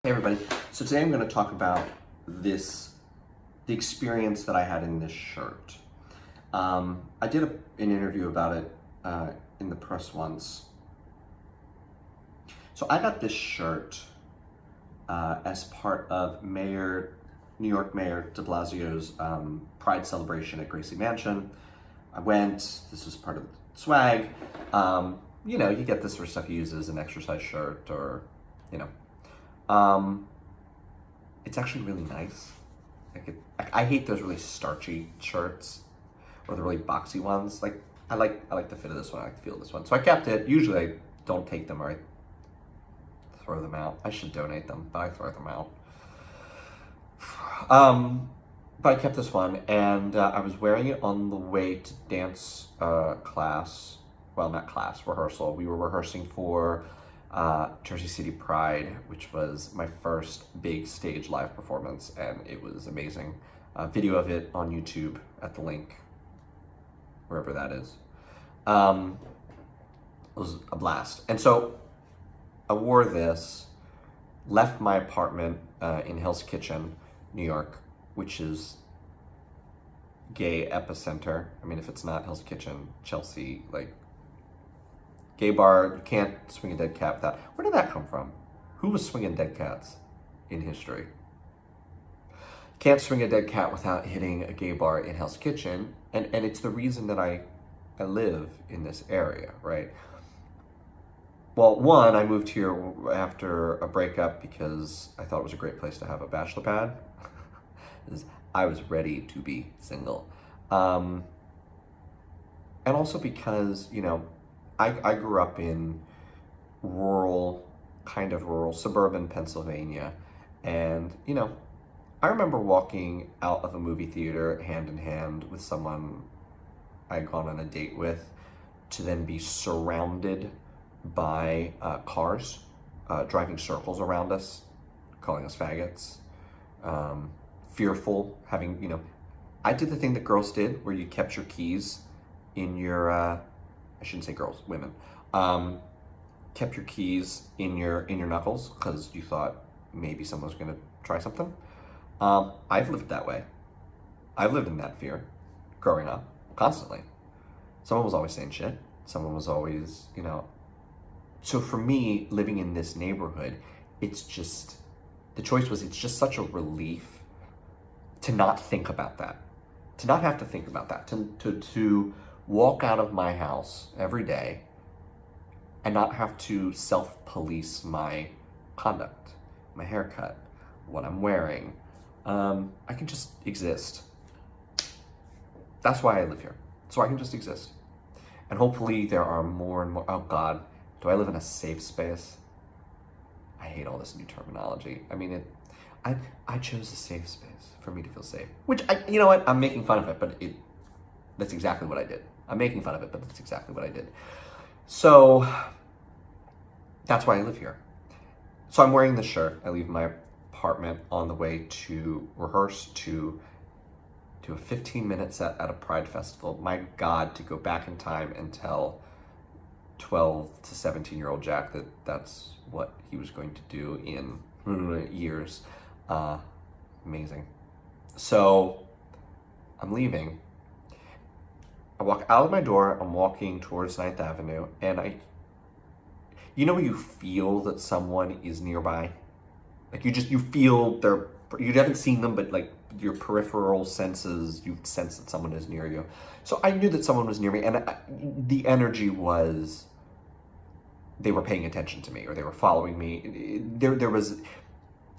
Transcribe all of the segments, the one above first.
Hey everybody, so today I'm going to talk about the experience that I had in this shirt. I did an interview about it in the press once. So I got this shirt as part of New York Mayor de Blasio's Pride celebration at Gracie Mansion. I went, this was part of the swag. You get this sort of stuff you use as an exercise shirt or, it's actually really nice. I hate those really starchy shirts or the really boxy ones. I like the fit of this one. I like the feel of this one. So I kept it. Usually I don't take them or I throw them out. I should donate them, but I throw them out. But I kept this one, and I was wearing it on the way to dance class. Well, not class, rehearsal. We were rehearsing for Jersey City Pride, which was my first big stage live performance, and it was amazing. Video of it on YouTube at the link, wherever that is. It was a blast. And so I wore this, left my apartment in Hell's Kitchen, New York, which is gay epicenter. I mean, if it's not Hell's Kitchen, Chelsea, gay bar, you can't swing a dead cat without. Where did that come from? Who was swinging dead cats in history? Can't swing a dead cat without hitting a gay bar in Hell's Kitchen, and it's the reason that I live in this area, right? Well, one, I moved here after a breakup because I thought it was a great place to have a bachelor pad. I was ready to be single. And also because, I grew up in rural suburban Pennsylvania. And, I remember walking out of a movie theater hand in hand with someone I had gone on a date with to then be surrounded by cars driving circles around us, calling us faggots, fearful, having, I did the thing that girls did where you kept your keys in your, I shouldn't say girls, women, kept your keys in your knuckles because you thought maybe someone was going to try something. I've lived that way. I've lived in that fear growing up constantly. Someone was always saying shit. Someone was always, So for me, living in this neighborhood, it's just such a relief to not think about that, to not have to think about that, to walk out of my house every day and not have to self-police my conduct, my haircut, what I'm wearing. I can just exist. That's why I live here. So I can just exist. And hopefully there are more and more, oh God, do I live in a safe space? I hate all this new terminology. I mean, I chose a safe space for me to feel safe. Which, you know what, I'm making fun of it, but that's exactly what I did. I'm making fun of it, but that's exactly what I did. So, that's why I live here. So I'm wearing this shirt. I leave my apartment on the way to rehearse, to do a 15-minute set at a Pride festival. My God, to go back in time and tell 12 to 17-year-old Jack that that's what he was going to do in years. Amazing. So I'm leaving. I walk out of my door, I'm walking towards 9th Avenue, and you feel that someone is nearby? You feel you haven't seen them, but your peripheral senses, you sense that someone is near you. So I knew that someone was near me, and the energy was, they were paying attention to me, or they were following me.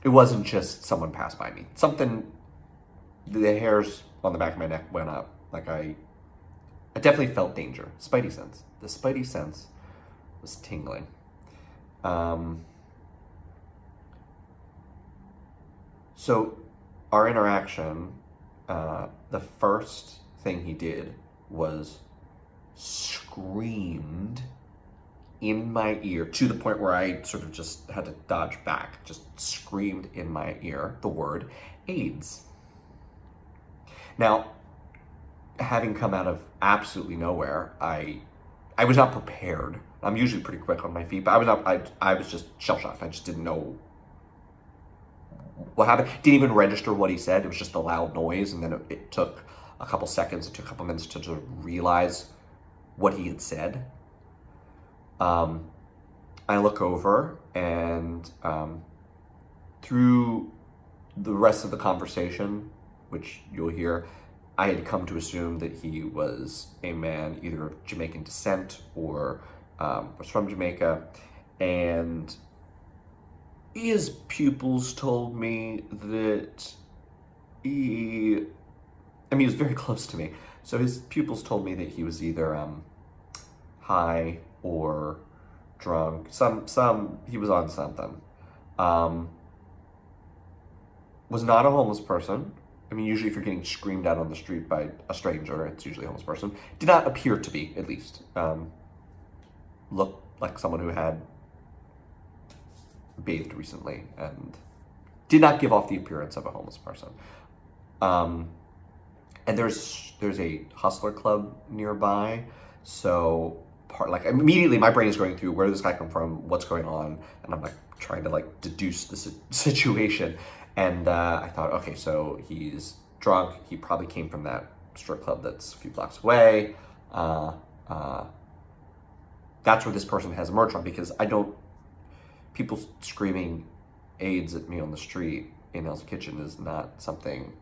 It wasn't just someone passed by me. The hairs on the back of my neck went up. I definitely felt danger. Spidey sense. The Spidey sense was tingling. So our interaction, the first thing he did was screamed in my ear to the point where I sort of just had to dodge back, just screamed in my ear the word AIDS. Now, having come out of absolutely nowhere, I was not prepared. I'm usually pretty quick on my feet, but I was just shell-shocked. I just didn't know what happened. Didn't even register what he said. It was just a loud noise, and then it took a couple seconds. It took a couple minutes to sort of realize what he had said. I look over, and through the rest of the conversation, which you'll hear, I had come to assume that he was a man either of Jamaican descent or was from Jamaica, and his pupils told me that he was very close to me. So his pupils told me that he was either high or drunk. He was on something. Was not a homeless person. I mean, usually if you're getting screamed at on the street by a stranger, it's usually a homeless person. Did not appear to be, at least. Looked like someone who had bathed recently and did not give off the appearance of a homeless person. And there's a hustler club nearby, so immediately my brain is going through, where did this guy come from, what's going on, and I'm like trying to like deduce the situation. And I thought, okay, so he's drunk. He probably came from that strip club that's a few blocks away. That's where this person has emerged from, because people screaming AIDS at me on the street in Hell's Kitchen is not something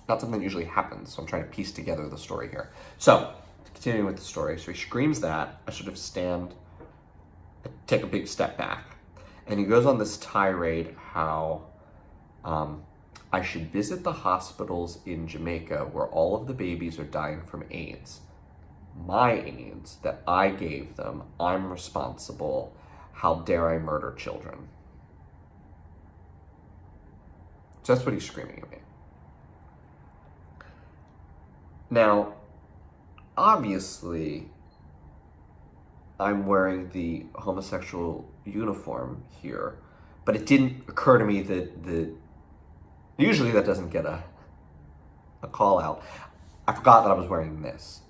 that usually happens. So I'm trying to piece together the story here. So continuing with the story, so he screams that. I sort of take a big step back. And he goes on this tirade how I should visit the hospitals in Jamaica where all of the babies are dying from AIDS. My AIDS that I gave them, I'm responsible. How dare I murder children? So that's what he's screaming at me. Now, obviously, I'm wearing the homosexual uniform here, but it didn't occur to me that usually that doesn't get a call out. I forgot that I was wearing this.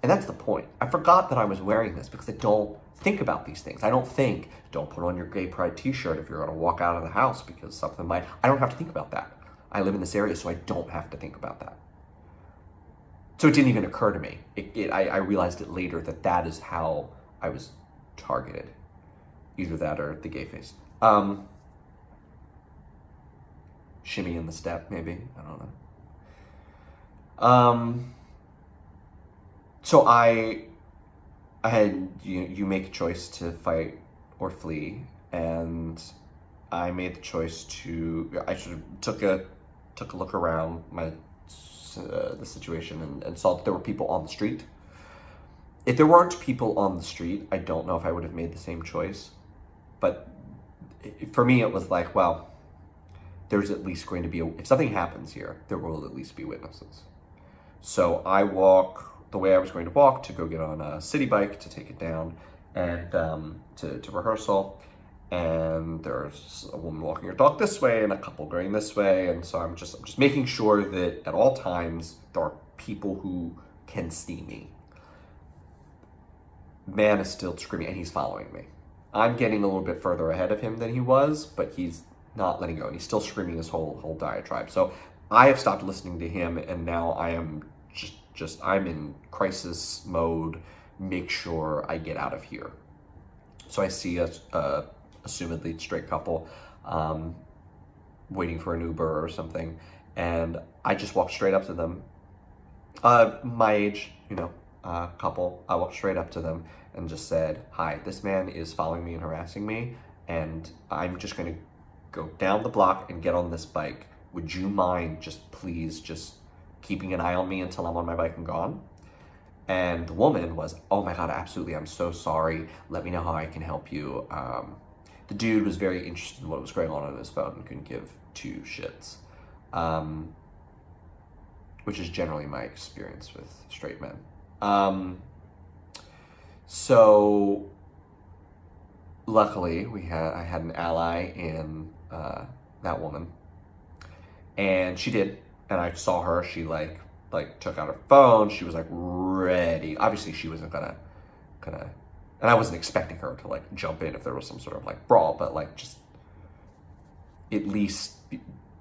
And that's the point. I forgot that I was wearing this because I don't think about these things. I don't think, don't put on your gay pride t-shirt if you're going to walk out of the house because something might. I don't have to think about that. I live in this area, so I don't have to think about that. So it didn't even occur to me. I realized it later that is how I was targeted. Either that or the gay face. Shimmy in the step, maybe. I don't know. So I had, you make a choice to fight or flee, and I made the choice I sort of took a look around the situation and saw that there were people on the street. If there weren't people on the street, I don't know if I would have made the same choice. But for me, it was like, well, there's at least going to be, if something happens here, there will at least be witnesses. So I walk the way I was going to walk to go get on a city bike to take it down and to rehearsal. And there's a woman walking her dog this way and a couple going this way. And so I'm just making sure that at all times there are people who can see me. Man is still screaming and he's following me. I'm getting a little bit further ahead of him than he was, but he's not letting go. And he's still screaming his whole diatribe. So I have stopped listening to him, and now I am I'm in crisis mode. Make sure I get out of here. So I see a assumedly straight couple waiting for an Uber or something, and I just walked straight up to them. My age, couple. I walked straight up to them and just said, "Hi, this man is following me and harassing me, and I'm just going to go down the block and get on this bike. Would you mind please keeping an eye on me until I'm on my bike and gone?" And the woman was, "Oh my God, absolutely. I'm so sorry. Let me know how I can help you." The dude was very interested in what was going on his phone and couldn't give two shits, which is generally my experience with straight men. So luckily I had an ally in that woman, and she did. And I saw her, she like took out her phone. She was like ready. Obviously she wasn't gonna, and I wasn't expecting her to like jump in if there was some sort of like brawl, but like just at least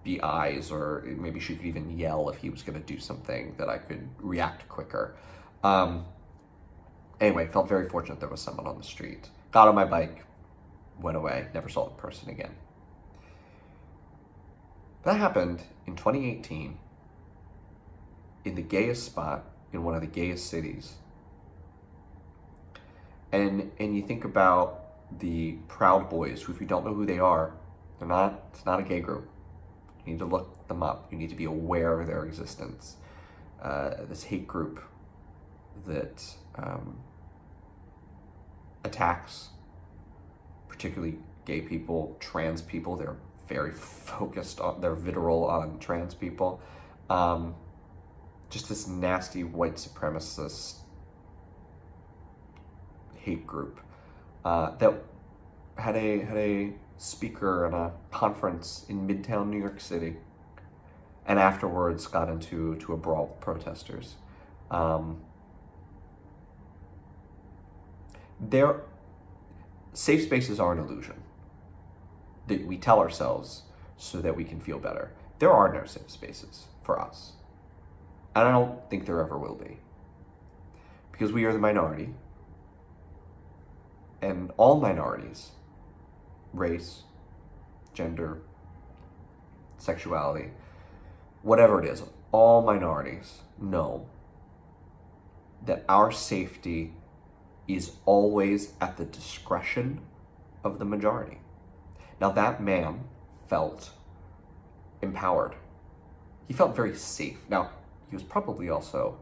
be eyes, or maybe she could even yell if he was going to do something that I could react quicker. Anyway, felt very fortunate there was someone on the street. Got on my bike, went away, never saw the person again. That happened in 2018 in the gayest spot in one of the gayest cities. And you think about the Proud Boys, who, if you don't know who they are, it's not a gay group. You need to look them up. You need to be aware of their existence. This hate group that attacks particularly gay people, trans people. They're very focused on, they're vitriol on trans people. Just this nasty white supremacist hate group that had a speaker at a conference in Midtown New York City, and afterwards got into a brawl with protesters. Their safe spaces are an illusion that we tell ourselves so that we can feel better. There are no safe spaces for us. And I don't think there ever will be. Because we are the minority. And all minorities, race, gender, sexuality, whatever it is, all minorities know that our safety is always at the discretion of the majority. Now, that man felt empowered. He felt very safe. Now, he was probably also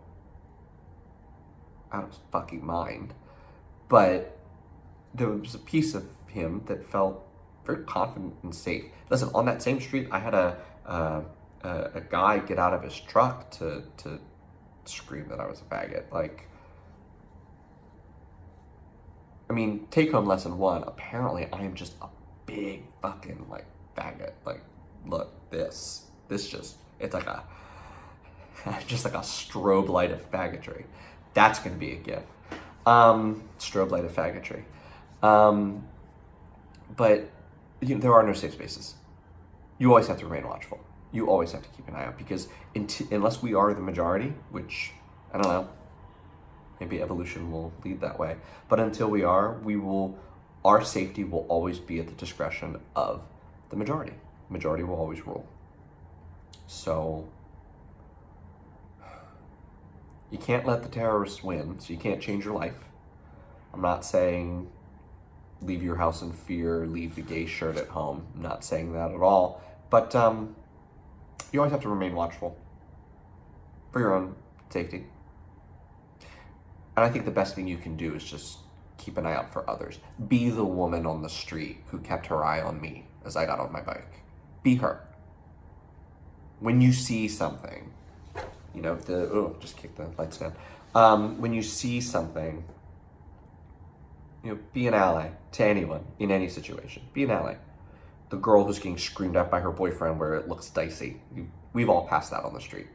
out of his fucking mind, but there was a piece of him that felt very confident and safe. Listen, on that same street, I had a guy get out of his truck to scream that I was a faggot. Like, I mean, take home lesson one, apparently I am just a big fucking, like, faggot. Like, look, this just, it's like just like a strobe light of faggotry. That's gonna be a gift. Strobe light of faggotry. But there are no safe spaces. You always have to remain watchful. You always have to keep an eye out, because unless we are the majority, which, I don't know, maybe evolution will lead that way. But until we are, our safety will always be at the discretion of the majority. Majority will always rule. So you can't let the terrorists win, so you can't change your life. I'm not saying leave your house in fear, leave the gay shirt at home. I'm not saying that at all. But you always have to remain watchful for your own safety. And I think the best thing you can do is just keep an eye out for others. Be the woman on the street who kept her eye on me as I got on my bike. Be her. When you see something, just kick the lights down. When you see something, be an ally to anyone in any situation. Be an ally. The girl who's getting screamed at by her boyfriend where it looks dicey. We've all passed that on the street.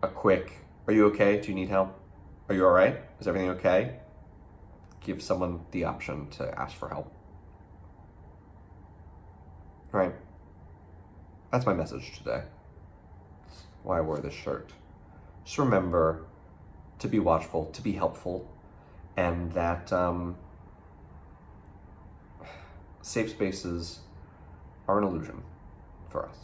A quick, are you okay? Do you need help? Are you all right? Is everything okay? Give someone the option to ask for help. Right. That's my message today. That's why I wore this shirt. Just remember to be watchful, to be helpful, and that safe spaces are an illusion for us.